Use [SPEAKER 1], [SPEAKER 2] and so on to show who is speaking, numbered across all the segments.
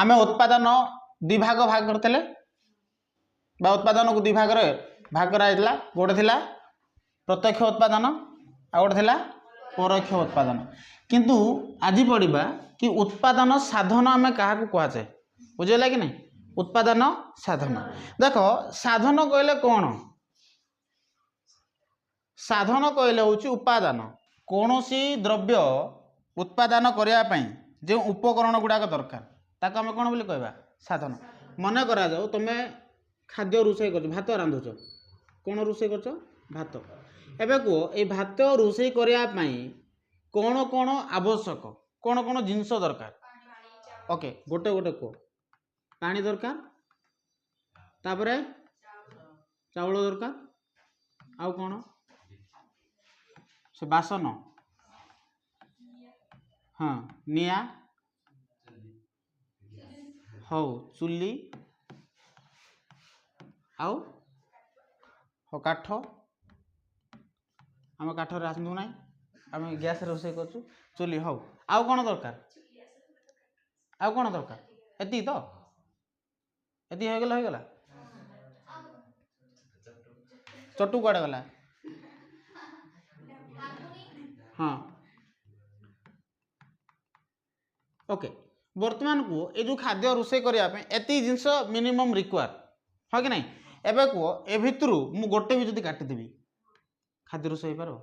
[SPEAKER 1] आम उत्पादन दि भाग भाग करते उत्पादन को दि भाग भाग कराइला गोटे थिला प्रत्यक्ष उत्पादन आ गोटे थिला परोक्ष उत्पादन किंतु आज पढ़ा कि उत्पादन साधन आम क्या कहुचे बुझेगा कि नहीं उत्पादन साधन देख साधन कहले कौन साधन कहले हूँ उपादान कौन सी द्रव्य उत्पादन करने जो उपकरण गुड़ाक दरकार ताको आम कौन बोली कहबा साधन मन करा जाओ तुम खाद्य रोषे कर भात रांधुच कौन रोषे कर भात एवं कह ये भात रोषे करने कौन कौन आवश्यक कौन कौन जिनस दरकार ओके गोटे गोटे कह पानी दरकार तापरे चाउल दरकार आउ कौन से बासन हाँ निया हौ चुली आउ हो काठ आम काठ रांधु ना आम गैस रोषे कर चुली हौ आउ कौन दरकार आउ कौन दरकार एति तो एति होगला चटू कड़े गला हाँ ओके बर्तमान को ये जो खाद्य रोषे करने एति जिनस मिनिमम रिक्वायर हाँ कि नहीं एवं कह ए भितर मु गोटे भी जब काटिदेवी खाद्य रोषे हो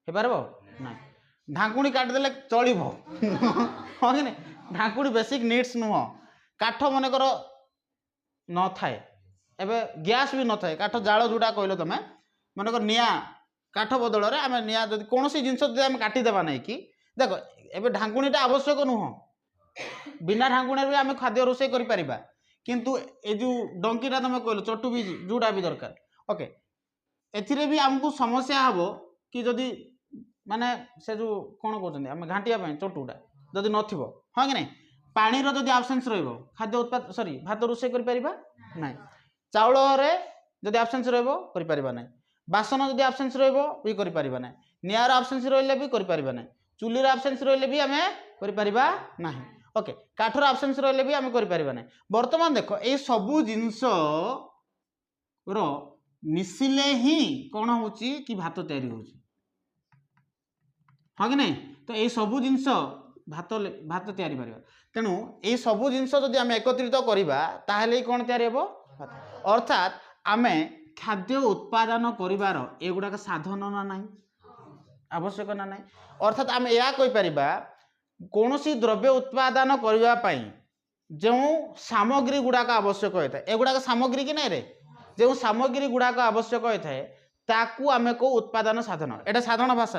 [SPEAKER 1] पार ना ढाकुणी काटिदेले चल हाँ कि नहीं ढाकुणी बेसिक नीड्स नुह काठ मनकर न थाए एवं गैस भी न थाए काठ जाल जोटा कहल तुम मनकर निया काठ बदल में आम निया जब कौन जिनस आम काटिदेवा ना कि देख एवं ढाकुणीटा आवश्यक नुह बिना ढाकुणी भी आम खाद्य रोषे कर किंतु ए जो डंकीटा तुम कहल चटू भी जोड़ा भी दरकार ओके एथिरे भी आमको समस्या हम कि जदि माने से जो कौन कहते आम घाटिया चटूटा जदि न हाँ कि नहीं पानीर जदि आबसेन्स खाद्य उत्पाद सॉरी भात रोषे ना चाउल जदि आबसेन्स ना बासन जदि आबसेन्स भी कर ना निआर आबसेन्स रही भी कर ना चुलीर आबसेन्स रही भी आम कर ओके काठर आबसेन्स रही भी आम कर ना बर्तमान देख ये सबू जिनस मिसिले ही कौन हो कि भात तैयारी हो हाँ कि नहीं तो ये सबू जिनस भात भात तैयारी पार तेणु ये सबू जिनस जदि आम एकत्रित करवा ताहले कौन तैयारी हे अर्थात आम खाद्य उत्पादन करिवार एगुड़ाक साधन ना ना आवश्यक ना ना अर्थात आम या कहीपर कौन सी द्रव्य उत्पादन करने जो सामग्री गुड़ाक आवश्यक होता है एगुड़ाक सामग्री कि नहीं रे जो सामग्री गुड़ाक आवश्यक होता है ताकू आम को उत्पादन साधन एटा साधारण भाषा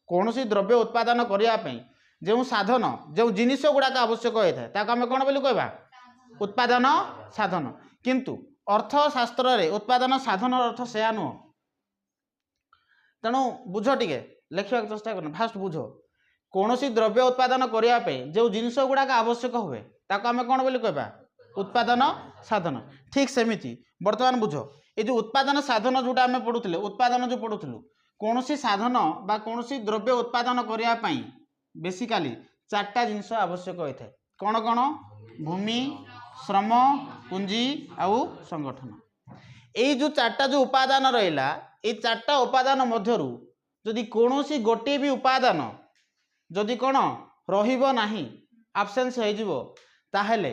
[SPEAKER 1] कौन सी द्रव्य उत्पादन करने जो साधन जो जिनिस गुड़ाक आवश्यक होता है ताकू आम कौन बोली कहबा उत्पादन साधन किंतु अर्थशास्त्र रे उत्पादन साधन अर्थ से नुह तेणु बुझ टे लिखा चेष्टा कर फास्ट बुझ कौन सी द्रव्य उत्पादन करने जो जिनिस गुड़ाक आवश्यक हुए ताको आम कौन बोली कहबा उत्पादन साधन ठीक सेमिति बर्तमान बुझ ये जो उत्पादन साधन जोटा आम पढ़ुले उत्पादन जो पढ़ुलु कौन सी साधन बा कौन सी द्रव्य उत्पादन करने बेसिकाली चार्टा जिनस आवश्यक होता है कौन कौन भूमि श्रम पूंजी आउ संगठन ये जो चार्टा जो उपादान रहा ये चार्टा उपादान मध्यरु जदि कौन सी गोटे भी उपादान जदि कौन रहिबो नाही आबसेन्स हो ताहले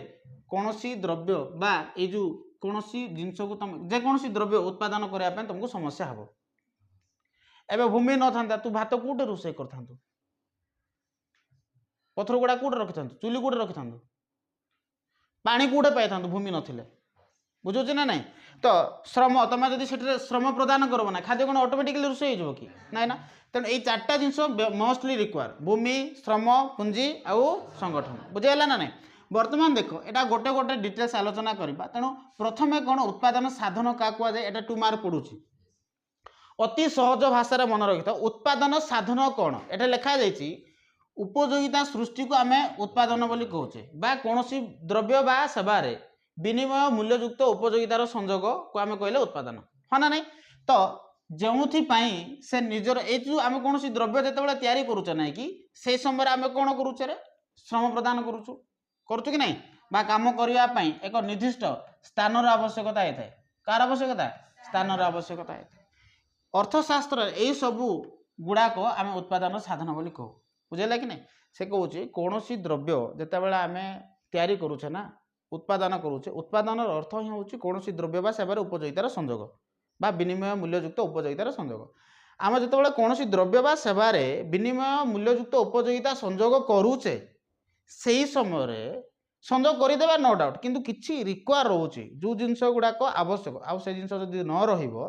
[SPEAKER 1] कौन सी द्रव्य बा ये जो कौन सी जिनस को तुम जेकों द्रव्य उत्पादन करने तुमको समस्या हम एवं भूमि न था तू भात कौटे रोषे कर पथर गुड़ा कौटे रखि था चुली कौटे रखि था पानी कौटे पाई भूमि नथिले बुझुची ना नहीं तो श्रम तुम जब से श्रम प्रदान करब ना खाद्य कौन ऑटोमेटिकली रोषे हो कि ना ना तेणु ये चार्टा जिनस मोस्टली रिक्वायर भूमि श्रम पूंजी आउ संगठन बुझेगा ना नहीं बर्तमान देख यहाँ गोटे गोटे डिटेल्स आलोचना करवा तेणु प्रथमे कौन उत्पादन साधन क्या कहुए यहाँ 2 मार्क पड़ुची अति सहज भाषा मन रखी था उत्पादन साधन कौन ये लिखा जाइए उपयोगिता सृष्टि को आम उत्पादन बोली कहचे बा कौन द्रव्य बा सेवार विनिमय मूल्ययुक्त उपयोगितार संजोग को आम कहले उत्पादन हाँ ना नहीं तो जो से निजर ये आम कौन द्रव्य जो तैयारी करुचे ना कि से समय आम कौन करुचे श्रम प्रदान करुचु କରୁଛୁ कि नहीं बा काम करिया पई एक निर्दिष्ट स्थानर आवश्यकता होता है कार आवश्यकता स्थानर आवश्यकता होता है अर्थशास्त्र यही सबू गुड़ाक आम उत्पादन साधन बोली कहू बुझेगा कि नहीं से कौन कौन द्रव्य जिते बड़े आम तैयारी करुचे ना उत्पादन करुचे उत्पादन अर्थ ही हूँ कौन द्रव्य बा सेवार उपयोगितार संजोग बा विनिमय मूल्ययुक्त उपयोगितार संजोग आम जो कौन द्रव्य बा सेवार विनिमय मूल्ययुक्त उपयोगिता संजोग करुचे से समय संजोग करदेवा नो डाउट किंतु किसी रिक्वायर रोचे जो जिनस गुड़ाक आवश्यक आउ से जिनस जदि न रहिबो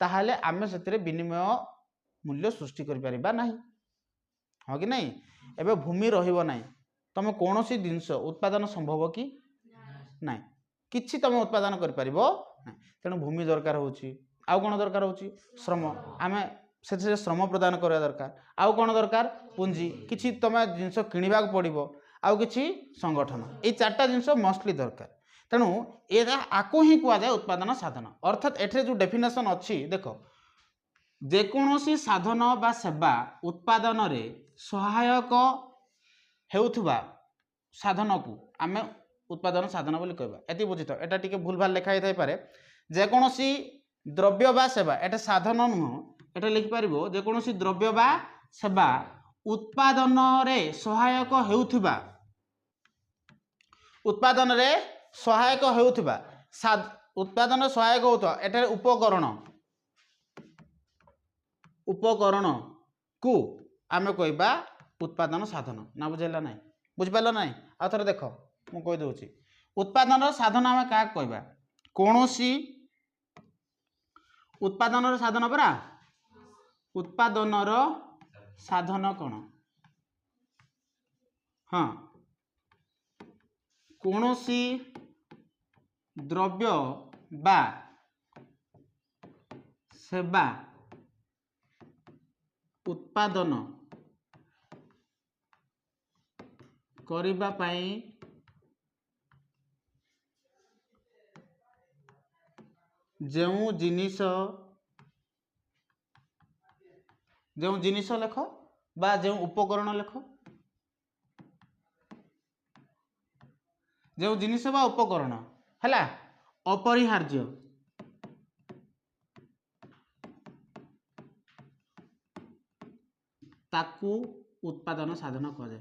[SPEAKER 1] ताहले आमे सेतिरे विनिमय मूल्य सृष्टि करि परिबा नाही हो कि नहीं एबे भूमि रहिबो नाही तमे कोनोसी जिनस उत्पादन संभव कि नाही किछि तमे उत्पादन करि परिबो नाही तेणु भूमि दरकार होची आउ कोन दरकार होची श्रम आमे से श्रम प्रदान करवा दरकार आउ कोन दरकार पूंजी किछि तमे जिनस किनिबा पड़िबो आउ किछि संगठन ए चारटा जिनस मोस्टली दरकार तेणु एटा आको ही कुआ जाए उत्पादन साधन अर्थात एठरे जो डेफिनेशन अच्छी देख जेकोसी साधन बा सेवा उत्पादन रे सहायक हेउथुबा साधन को आमे उत्पादन साधन बोली कहबा एति बुझित एटा टिके भूल भाल लिखा थाई पारे जेकोसी द्रव्य बा सेवा एटा साधन नुह एटा लिखि पारिबो जेकोसी द्रव्य बा सेवा उत्पादन रे सहायक हेउथुबा उत्पादन रे सहायक हेउथुबा उत्पादन सहायक होता एटारे उपकरण को आमे कहबा उत्पादन साधन ना बुझेला नहीं बुझिपाल ना आ थोड़े देख मु कहि दउची उत्पादन साधन आमे का कहबा कोनोसी उत्पादन साधन परा उत्पादन साधन कोन हाँ कोनोसी द्रव्य बा सेवा उत्पादन करिबा पाई जेउ जिनिस लेख बा जेउ उपकरण लेख जो जिनिस बा उपकरण हैला अपरिहार्य ताकू उत्पादन साधन कहे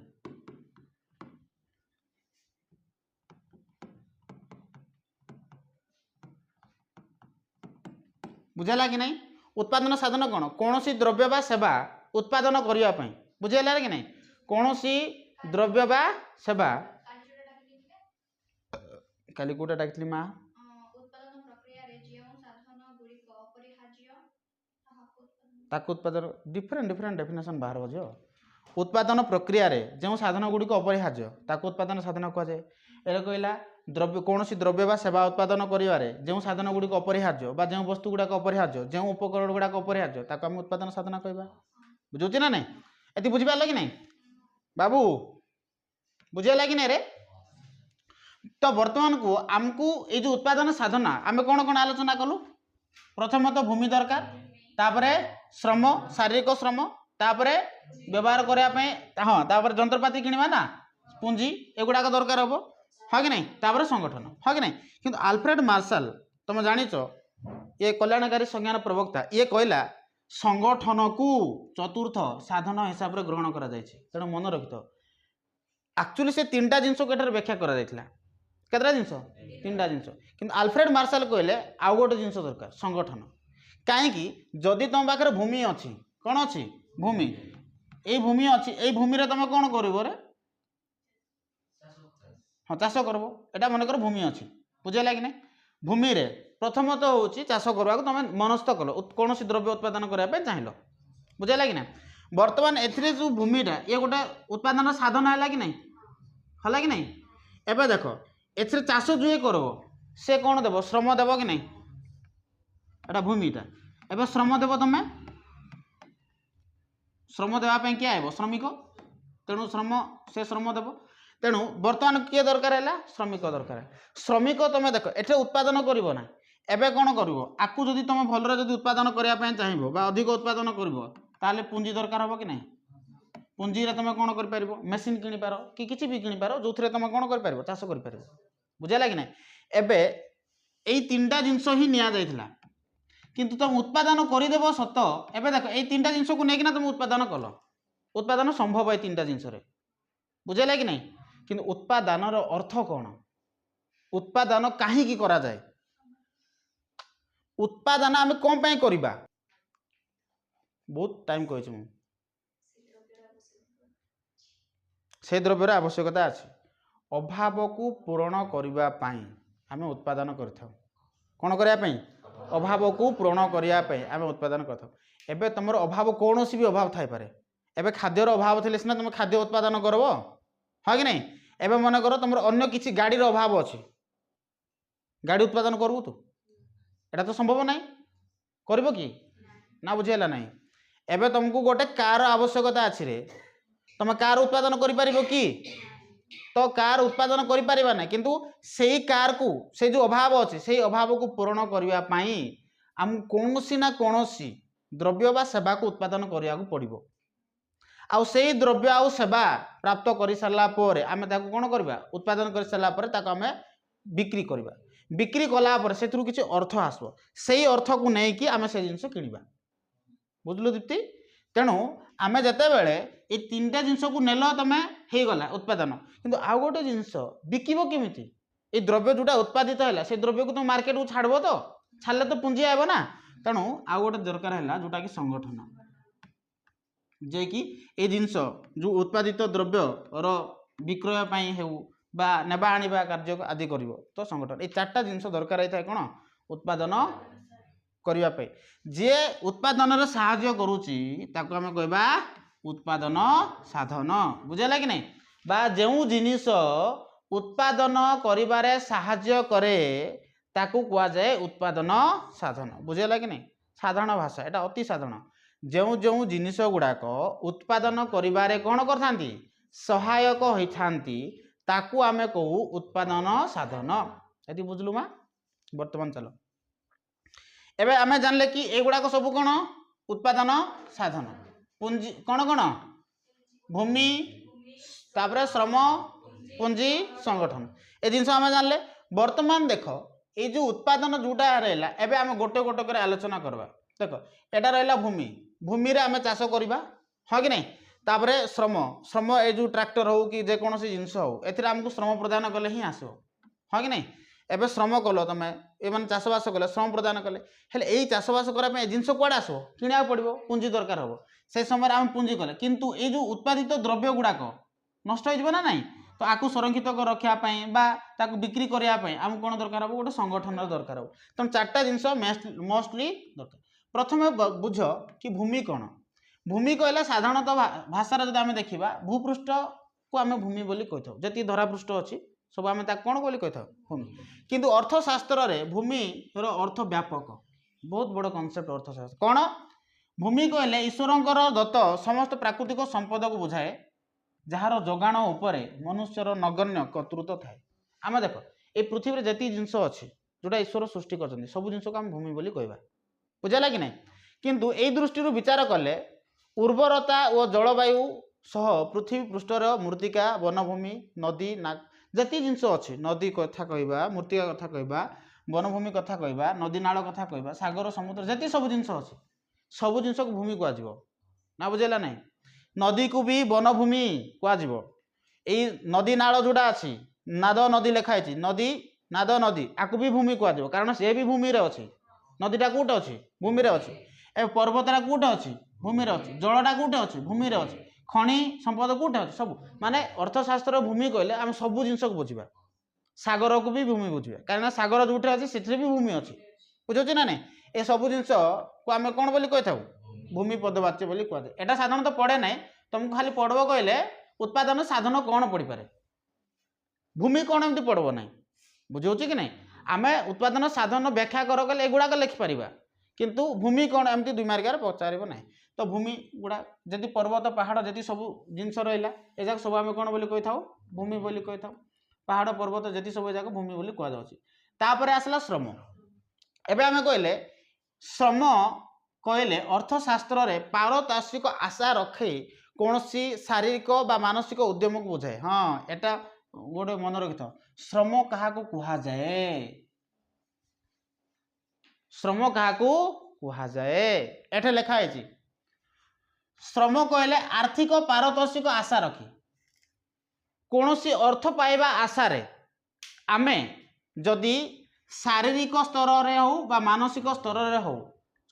[SPEAKER 1] बुझेला कि नहीं उत्पादन साधन कौन कौन सी द्रव्य बा सेवा उत्पादन करिया पई बुझेला कि नहीं कौन सी द्रव्य बा सेवा काली कोटा डाकली मा उत्पादन प्रक्रिया रे जेउ साधन गुडी को अपरिहार्य ताकू उत्पादन डिफरेंट डेफिनेशन बाहर बजो उत्पादन प्रक्रिया रे जेउ साधन गुडी को अपरिहार्य ताकू उत्पादन साधन कह जाए एरे कहला द्रव्य कौन सी द्रव्य बा सेवा उत्पादन करिवारे जेउ साधन गुडी को अपरिहार्य बा जेउ वस्तु गुडा को अपरिहार्य जेउ उपकरण गुडा को अपरिहार्य ताकू हम उत्पादन साधन कहबा बुझुची ना नहीं एति बुझिबा लागि नहीं बाबू बुझिया कि नहीं रे तो वर्तमान को आमको ये जो उत्पादन साधना आम कौन कौन आलोचना कलु प्रथम तो भूमि दरकार तापरे श्रम शारीरिक श्रम तापरे व्यवहार करने हाँ तापर जंत्रपाति किणवा ना पूंजी एगुड़ाक दरकार हम हाँ कि नहीं तापर संगठन हाँ कि नहीं किंतु आल्फ्रेड मार्शल तुम जानिच ये कल्याणकारी संज्ञान प्रवक्ता ये कहला संगठन को चतुर्थ साधन हिसाब से ग्रहण करा जायछि तेणु मन रखिथ एक्चुअली से तीनटा जिनस को व्याख्या करा जायथिला केतरा जिनस तीनटा जिनस किंतु आल्फ्रेड मार्शल कहले आउ गोटे जिनस दरकार संगठन कहीं जदि तुम पाखे भूमि अच्छी कौन अच्छी भूमि ये भूमि अच्छी ये भूमि रे तुम कौन कर हाँ चाष करब एटा मनकर भूमि अच्छी बुझेगा कि नहीं भूमि रे प्रथम तो हूँ चाष करवा तुम मनस्थ कल कौन द्रव्य उत्पादन करने चाहिए बुझेगा कि ना बर्तमान एथिरे जो भूमिटा ये गोटे उत्पादन साधन है कि नहीं है कि नहीं एबे देख एथिरे चाष जो करब से कौन देव श्रम देव कि नहीं एटा भूमिटा एबे श्रम देव तुम श्रम देवाई किए आब श्रमिक तेणु श्रम से श्रम देव तेणु बर्तमान किए दरकार है श्रमिक दरकार श्रमिक तुम देख एठे उत्पादन करिवो ना एबे कौन करिवो आकु जदि तुम भलरे जदि उत्पादन करने चाहिए अधिक उत्पादन करिवो ताले पूंजी दरकार हम कि नहीं पुंजी रे तुम कौन कर मेसीन किनी पार कि किसी भी किनी पार जो तुम कौन कर चाष कर बुझेगा कि ना एबे एई तीनटा जिनस ही निया जाइथिला किंतु तुम उत्पादन करदेव सत एबे देख ये तीनटा जिनस को लेकिन तुम उत्पादन कल उत्पादन संभव है तीनटा जिनस बुझेगा कि नहीं किंतु उत्पादन अर्थ कौन उत्पादन कहीं करा जाए उत्पादन आम कौन पे करबा बहुत टाइम कही से द्रव्यर आवश्यकता अच्छी अभाव को पूरण करने आम उत्पादन कर कौन करने अभाव को पूरण करने आम उत्पादन कर तुम अभाव कौन भी अभाव थाईपे एबे खाद्यर अभाव थे सीना तुम खाद्य उत्पादन करब हाँ कि नहीं एबे मन कर तुम अन्य किसी गाड़ी अभाव अच्छी गाड़ी उत्पादन करू तू एटा तो संभव नहीं कर कि ना बुझेगा ना एबे तुमको गोटे कार आवश्यकता अच्छी रे तुम कार उत्पादन कर कि तो कार उत्पादन कर ना किंतु से कार को से जो अभाव अच्छे से अभाव को पूरण करने आम कौन ना कौन द्रव्य बा सेवा को उत्पादन करने को पड़ो आउ से द्रव्य आउ सेवा प्राप्त कर सारा आम कौन करवा उत्पादन कर सारापर आम बिक्री करवा बिक्री कलापर से किसी अर्थ आसो से अर्थ को लेकिन आम से जिन किणवा बुझलु दीप्ति तेणु आम जिते बड़े ये तीनटा जिनस को नेल तुम होगला उत्पादन किंतु आउ गोटे जिनस बिकिब केमिति ये द्रव्य जोटा उत्पादित है से द्रव्य को तुम मार्केट को छाड़ब तो छाड़े तो पुंजी आब ना तेणु आउ गोटे दरकार है जोटा कि संगठन जे कि ये जिनस जो उत्पादित द्रव्य विक्रय हो बा नेबा आनिबा कार्य आदि कर तो संगठन ये चार्टा जिनस दरकार होता है कौन उत्पादन करने जे उत्पादन साहाय्य करुच्ची ताको आम कहबा उत्पादन साधन बुझेगा कि नहीं बा जो जिनिस उत्पादन करिबारे साहाय्य करे ताकू कुआ जाए उत्पादन साधन बुझेगा कि नहीं साधारण भाषा एटा अति साधारण जो जो जिनिस गुड़ाक उत्पादन करिबारे कौन करथांती सहायक होइथांती ताकू आमे कहू उत्पादन साधन यदि बुझलु मा वर्तमान चलो एबे आमे जानले कि एगुड़ाक सब कौन उत्पादन साधन पुंजी कौन कौन भूमि तापरे श्रम पुंजी संगठन ए जिनस आमे जानले वर्तमान देख ये जो उत्पादन जोटा रहा एबे आमे गोटे गोटे कर आलोचना करबा देख एटा रहा भूमि भूमि रे आमे चाष करबा हाँ कि नहीं तापरे श्रम श्रम ए जो ट्रैक्टर हो कि जेकोसी जिनस हो एथिरे आमको श्रम प्रदान कले ही आसो हाँ कि नहीं एबे श्रम कल तुम ये चाषबास कले श्रम प्रदान कले हेले यही चाषबास करने जिनस कुआड़े आसो किणा पड़ो पुंजी दरकार हम से समय आम पुंजी कले किंतु ये जो उत्पादित द्रव्य गुड़ाक नष्ट हो ना नहीं तो आपको संरक्षित रखापी ताकू बिक्री करने आम कौन दरकार हम गोटे संगठन दरकार हो तुम चार्टा जिनस मोस्टली दरकार प्रथम बुझ कि भूमि कौन भूमि कहले साधारणतः भाषा जब आम देखा भूपृष्ठ को आम भूमि बोली कही जी धरापृष्ठ अच्छी सब आम कौन बोली कही भूमि किंतु अर्थशास्त्र रे भूमि अर्थ व्यापक बहुत बड़ कनसेप्ट अर्थशास्त्र कौन भूमि कहले ईश्वरंकर दत्त समस्त प्राकृतिक संपद को बुझाए जार जोगाण उपरे मनुष्यर नगण्य कर्तृत्व थाए आम देख ये पृथ्वी में जी जिनस अच्छी जोटा ईश्वर सृष्टि कर सब जिनस को आम भूमि बोली कहवा बुझेगा कि नहीं किंतु यही दृष्टि विचार कले उर्वरता और जलवायु सह पृथ्वी पृष्ठर मृत्तिका वनभूमि नदी जी जिनस अच्छी नदी कथा कहवा मृत्तिका कथा कहवा वनभूमि कथा कहवा नदी नाल कथा कहवा सागर समुद्र जी सब जिनस अच्छी सब जिनस को भूमि कह ना बुझेगा नहीं नदी को भी वनभूमि कह यही नदी नाल जोड़ा अच्छी नाद नदी लिखाई नदी नाद नदी आपको भी भूमि कह कारण सी भी भूमि अच्छी नदीटा कौटे अच्छी भूमि अच्छी ए पर्वतटा कौटे अच्छी भूमि अच्छी जलटा कौटे अच्छी भूमि अच्छी खनि संपद कौटे अच्छी सब माने अर्थशास्त्र भूमि कहले आम सब जिनस को बुझा सागर को भी भूमि बुझा कारण सागर जोटे अच्छी से भी भूमि अच्छी बुझे ना नहीं ये सब जिनस को आम कौन बोली कही था भूमि पदवाच्य बोली कहुए एटा साधारणतः पढ़े ना तुमको खाली पढ़ब कहले उत्पादन साधन कौन पढ़ी पारे भूमि कौन एमती पढ़ब ना बुझे कि नहीं आम उत्पादन साधन व्याख्या कर कले एगुड़ाक लिखिपर किंतु भूमि कौन एमती 2 मार्कर पचार ना तो भूमि गुड़ा जदि पर्वत पहाड़ जी सब जिनस रहा ये सब आम कौन बोली कही था भूमि बोली कही था पहाड़ पर्वत जी सब जाक भूमि बोली कहुपर आसला श्रम एबे आम कहले श्रम कहले अर्थशास्त्र रे पारदर्शिक आशा रखे कौन सी शारीरिक बा मानसिक उद्यम को बुझाए। हाँ एटा गोटे मन रखि था श्रम क्या कह जाए श्रम क्या कह जाए एठे लिखा है श्रम कहले आर्थिक पारदर्शिक आशा रखी कौन सी अर्थ पाइबा आशा रे आमे जदि शारीरिक स्तर रे हो बा मानसिक स्तर रे हो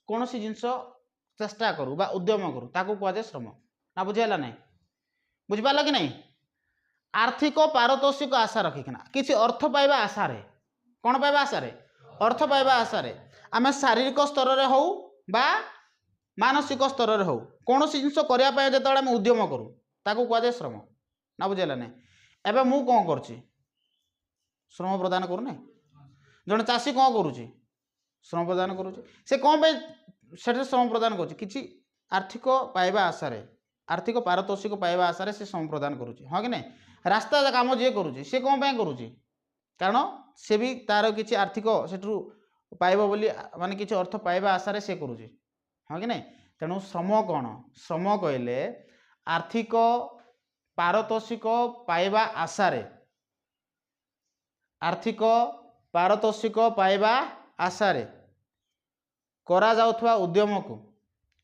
[SPEAKER 1] कौन सी जिनस चेष्टा करू बा उद्यम करू ताकू कह जाए श्रम ना बुझेला नहीं बुझिपार कि नहीं आर्थिक पारदर्शिक आशा रखिकिना किसी अर्थ पाइबा आशा रे कौन पाइबा आशा रे अर्थ पाइबा आशा रे आमे शारीरिक स्तर रे हो बा मानसिक स्तर रे हो कौन सी जिनस करने जो आम उद्यम करूँ ताकू कह जाए श्रम ना बुझेला नहीं एबे मु कौन करुच्ची श्रम प्रदान करूना जड़े चाषी कौन करुच्ची श्रम प्रदान करुच्ची से कौन से श्रम प्रदान करुच्ची आर्थिक पाइबा आशा रे आर्थिक पारदर्शिक पाइबा आशा रे से श्रम प्रदान करुच्ची हाँ कि नहीं रास्ता काम जी करुच्ची से कौन करुच्ची कारण से भी तार किसी आर्थिक से पाइब बोली माने किसी अर्थ पाइबा आशा रे से करुच्ची हाँ कि नहीं तेणु श्रम कौन श्रम कहले आर्थिक पारदर्शिक पाइबा आशा रे आर्थिक पारदर्शिक पाइबा आशा रे करा जाउथवा उद्यम को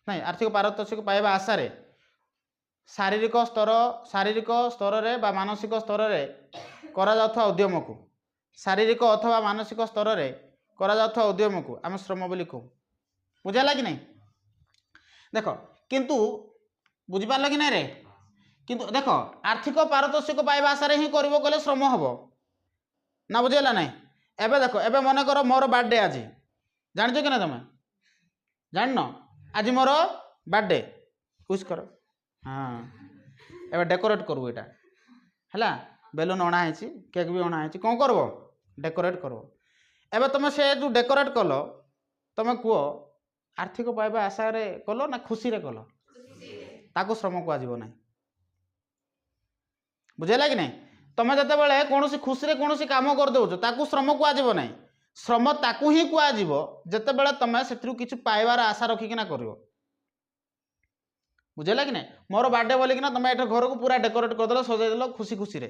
[SPEAKER 1] नहीं आर्थिक पारदर्शिक पाइबा आशा रे शारीरिक स्तर रे बा मानसिक स्तर रे करा जाउथवा उद्यम को शारीरिक अथवा मानसिक स्तर रे करा जाउथवा उद्यम को आम श्रम बोली कहू बुझाला कि नहीं देख किंतु बुझिपार कि नहीं रे किंतु देख आर्थिक पारदर्शिक पाइबा आशा रे ही करिवो कहले श्रम हबो ना बुझेला नहीं एबे देख एबे मन कर मोर बर्थडे आज जानछ कि ना तुम जान आज मोर बर्थडे विश कर हाँ एबे डेकोरेट करबो एटा हैला बेलून अणा है केक भी अणा है कौन करबो डेकोरेट करबो एबे तुम से जो डेकोरेट कल तुम कह आर्थिक पाइबा आशा रे कल ना खुशी रे कल ताको श्रम कह ना बुझेला कि नहीं तुम जिते बड़े कौन खुशी कौन काम कर दौच ताकू श्रम कह ना श्रम ताकू ही कह जिते बड़े तुम से किसी पाइबार आशा रखिकिना कर बुझेला कि नहीं मोर बर्थडे बोलिकिना तुम एट घर को पूरा डेकोरेट करदेल सजैदेल खुशी खुशी रे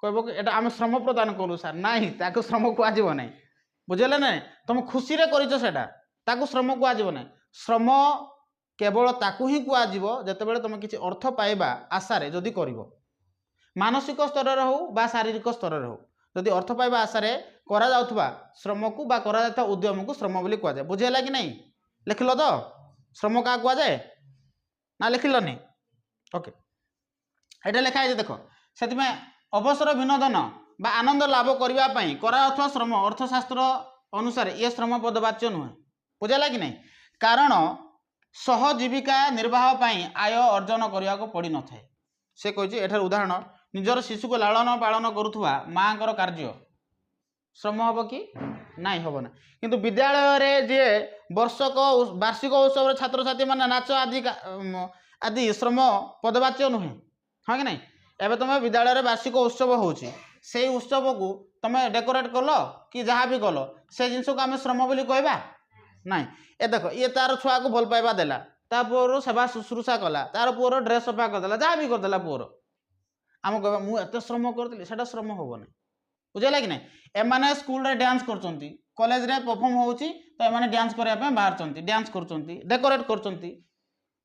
[SPEAKER 1] कहब कि एटा आम श्रम प्रदान कलु सार नहीं ताकू श्रम कह ना बुझेला ना तुम खुशी रे करिछ सेटा ताकू श्रम कह ना श्रम केवल ताकू ही कह जिते बड़े तुम किसी अर्थ पाइबा आशा रे जदि कर मानसिक स्तर रे हो बा शारीरिक स्तर रे हो जदि अर्थ पाइबा आशा रे करा जाउथबा श्रम को बा करा जाउथबा उद्यम को श्रम बोली कह जाए बुझेला कि नहीं लिखल तो श्रम क्या कह जाए ना लिखल नहीं ओके एटा लिखा है देख से अवसर विनोदन बा आनंद लाभ करने करा जाउथबा श्रम अर्थशास्त्र अनुसार ये श्रम पदवाच्य नुहे बुझेला कि नहीं कारण सहजीविका निर्वाह पाई आय अर्जन करने को पड़ न था से कही एठार उदाहरण निजर शिशु को लालन पालन करुवा माँ कार्य श्रम हम कि नाई हम ना किंतु विद्यालय रे जे वर्षक वार्षिक उत्सव छात्र छात्री मैंने नाच आदि आदि श्रम पदवाच्य नुहे हाँ कि नहीं एवं तुम विद्यालय वार्षिक उत्सव होची से उत्सव को तुम डेकोरेट कल कि जहाँ भी कल से जिनस को आम श्रम बोली कहबा नाई ए देख ये तार छुआ को भल पाइबा देला ता पुअर सेवा शुश्रूषा कला तार पुअर ड्रेस सफा करदेला जहाँ भी करदेला पुअर आम कह मुझे श्रम करी से श्रम हम ना बुझेगा कि नहीं एमाने स्कूल रे डांस करचंती कॉलेज रे परफॉर्म होउची तो एमाने डांस करया पे बाहर चंती डांस करचंती डेकोरेट करचंती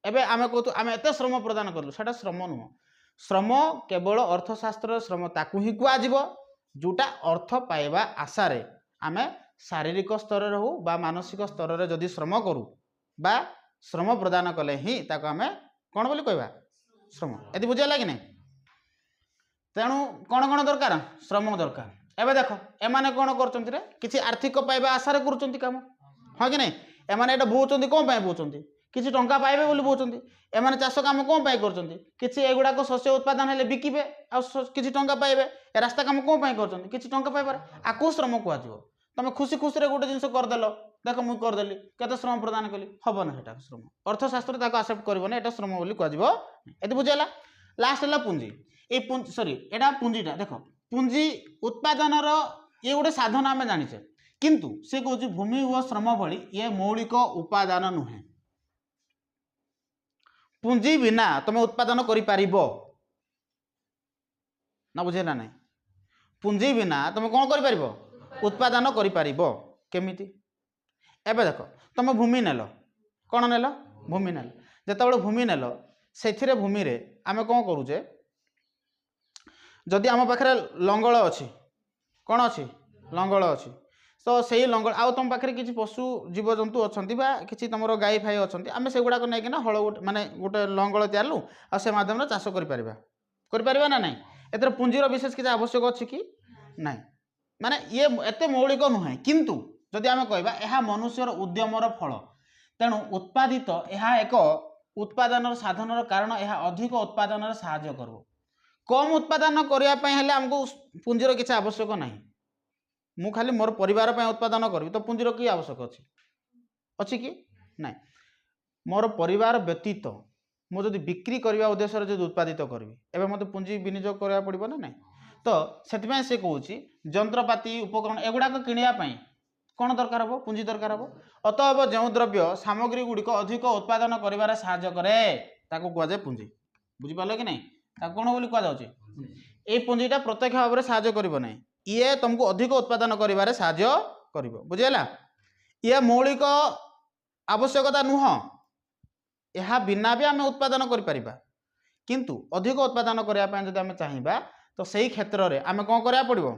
[SPEAKER 1] एबे आमे कहतु आमे एते श्रम प्रदान करलु सेटा श्रम नुह श्रम केवल अर्थशास्त्र श्रम ताकू ही कुआ जीवो जोटा अर्थ पाइबा आशा रे आमे शारीरिक स्तर रे हो बा मानसिक स्तर रे जदि श्रम करू बा श्रम प्रदान कले ही ताको आमे कोन बोली कहबा श्रम एति बुझेला कि नहीं तेणु कौन कौन दरकार श्रम दरकार एबे देख एमाने कौन करचंती रे किछि आर्थिक पाइबा आशा रे करचंती काम हाँ कि नहीं एमाने एटा बोचंती कोन पाए बोचंती किछि टंका पाइबे बोली बोचंती एमाने चाष काम कोन पाए करचंती किछि एगुडा को शस्य उत्पादन हेले बिकिबे आ किछि टंका पाइबे ए रास्ता काम कोन पाए करचंती किछि टंका पाइबार आकु श्रम कुआ जीवो तमे खुशी खुशी रे गोटे जिंस करदेलो देख मु करदेली केते श्रम प्रदान कली हबो ना हेटा श्रम अर्थशास्त्र ताको एक्सेप्ट करबो ना एटा श्रम बोली कुआ जीवो एति बुझेला लास्ट हला पूंजी ए पूंजी सॉरी एटा पूंजीटा देख पूंजी उत्पादन ये गोटे साधन आम जाचे किंतु से कौच भूमि व श्रम भली ये मौलिक उपादान नुहे पुंजी बिना तुम उत्पादन करि पारिबो ना बुझेला नहीं पुंजी बिना तुम कौन करि पारिबो उत्पादन करि पारिबो केमिति एबे देखो तुम भूमि नेल कौन नेल भूमि नेल जेतेबेले भूमि नेल से भूमि रे आमे कौन करूचे जदि आम पाखे लंगल अच्छी कौन अच्छी लंगल अच्छी तो से लंगल आउ तुम पाखे किसी पशु जीवजंतु अच्छा कि तुम गाई फाई अच्छा आम से गुड़ाक नहीं हल माने गोटे लंगल तैयारू आ से मध्यम चाष कर ना नहीं एतर पुंजीर विशेष किसी आवश्यक अच्छी कि ना माने ये एत मौलिक नुहे किंतु जदि आम कहवा यह मनुष्यर उद्यमर फल तेणु उत्पादित यह एक उत्पादन साधन कारण यह अधिक उत्पादन साहाय्य कर कम उत्पादन करने आमको पुंजीर किसी आवश्यक ना मु खाली मोर परिवार उत्पादन करी तो पुंजीर कि आवश्यक अच्छी कि ना मोर परिवार व्यतीत मुझे बिक्री करने उद्देश्य जो उत्पादित करी एवं मत पुंजी विनियोग करा पड़ो ना ना तो से कौन जंत्रपाति उपकरण एगुड़ाक किणापी कौन दरकार हम पुंजी दरकार हम अतएव जो द्रव्य सामग्री गुड़िक अधिक उत्पादन कर साहाय्य कै कहुए पुंजी बुझिपाल कि नहीं कौन बोली कहुचे ये पुंजीटा प्रत्यक्ष भाव में साहाय्य कर ये तुमको अधिक उत्पादन कर साहाय्य कर बुझेगा ये मौलिक आवश्यकता नुह यह बिना भी आम उत्पादन कर किंतु अधिक उत्पादन करने जब आम चाहिए तो सही क्षेत्र में आम कौन करा पड़ो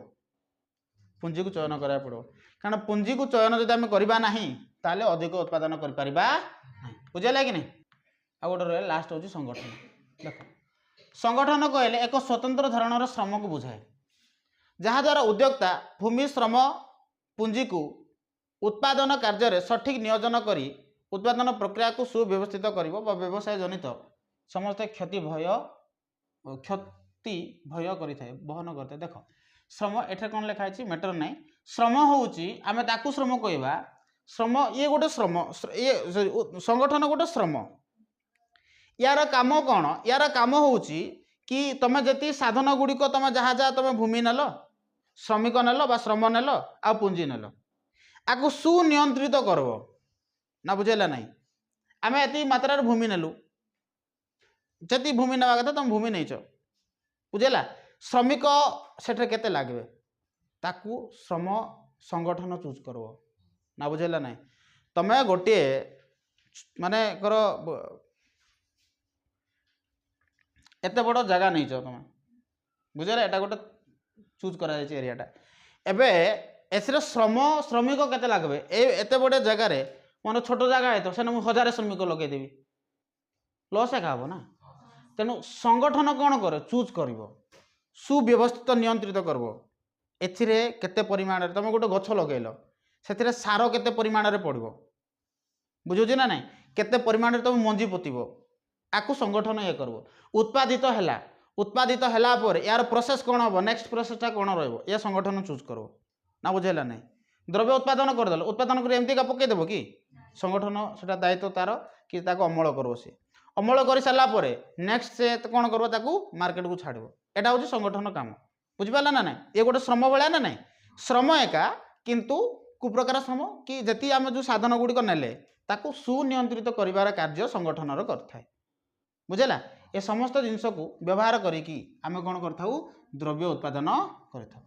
[SPEAKER 1] पुंजी को चयन करा पड़ो कारण पुंजी को चयन जब आम करवा ना ताले अधिक उत्पादन कर बुझेगा कि नहीं आ गोटे रहा लास्ट हूँ संगठन देख संगठन कहले एक स्वतंत्र धरणर श्रम को बुझाए जहाद्वारा उद्योक्ता भूमि श्रम पुंजी को उत्पादन कार्य सठिक नियोजन करी उत्पादन प्रक्रिया को सुव्यवस्थित कर व्यवसाय जनित समस्त क्षति भय करें बहन करते देख श्रम एठे कौन लिखाई मैटर ना श्रम होउची आमे ताकू श्रम कहवा श्रम ये गोटे श्रम ये संगठन गोटे श्रम यार काम कौन यार काम होउची कि तुम जी साधन गुड़िक तुम जहाँ जहाँ तुम भूमि नेल श्रमिक नेल बा श्रम नेल आ पुंजी नेल आपको सुनियंत्रित करब ना बुझेगा ना आम ये मात्रा भूमि नेलु जी भूमि नेवा कथा तुम भूमि नहीं बुझेगा श्रमिक सेठे केते लागबे ताकू श्रम संगठन चूज करब ना बुझेगा ना तमें गोटे माने कर एत बड़ जगह नहीं तुम बुझेगा एटा गोटे चूज करा एरियाटा एबे एसरे श्रम श्रमिक केते लागबे एत बड़े जगार मोर छोट जगह है तो से 1000 श्रमिक लगेदेवी लस एका हम ना तेणु संगठन कौन कर चूज कर सुव्यवस्थित नियंत्रित करब एथिरे केते परिमाण तुम गोटे गछ लगेल से सार केते परिमाण पड़ो बुझुची ना नहीं केते परिमाण तुम मंजी पोतब आपको संगठन ये करब उत्पादित है यार प्रोसेस कौन हम नेक्स्ट प्रोसेसटा कौन रे संगठन चूज करब ना बुझेगा नहीं द्रव्य उत्पादन करदे उत्पादन कर एमती का पकईदेव कि संगठन से दायित्व तार कि अमल कर सी अमल कर सारापर नेक्स्ट से कौन कर मार्केट को छाड़ एटा हूँ संगठन काम बुझिपारा ना ना ये गोटे श्रम भाया ना ना श्रम एका किंतु कुप्रकार श्रम कि जी आम जो साधन गुड़िक नेले ताकू सुनियंत्रित कर कार्य संगठन कर बुझेगा ये समस्त जिनस को व्यवहार करी आम कौन कर द्रव्य उत्पादन कर।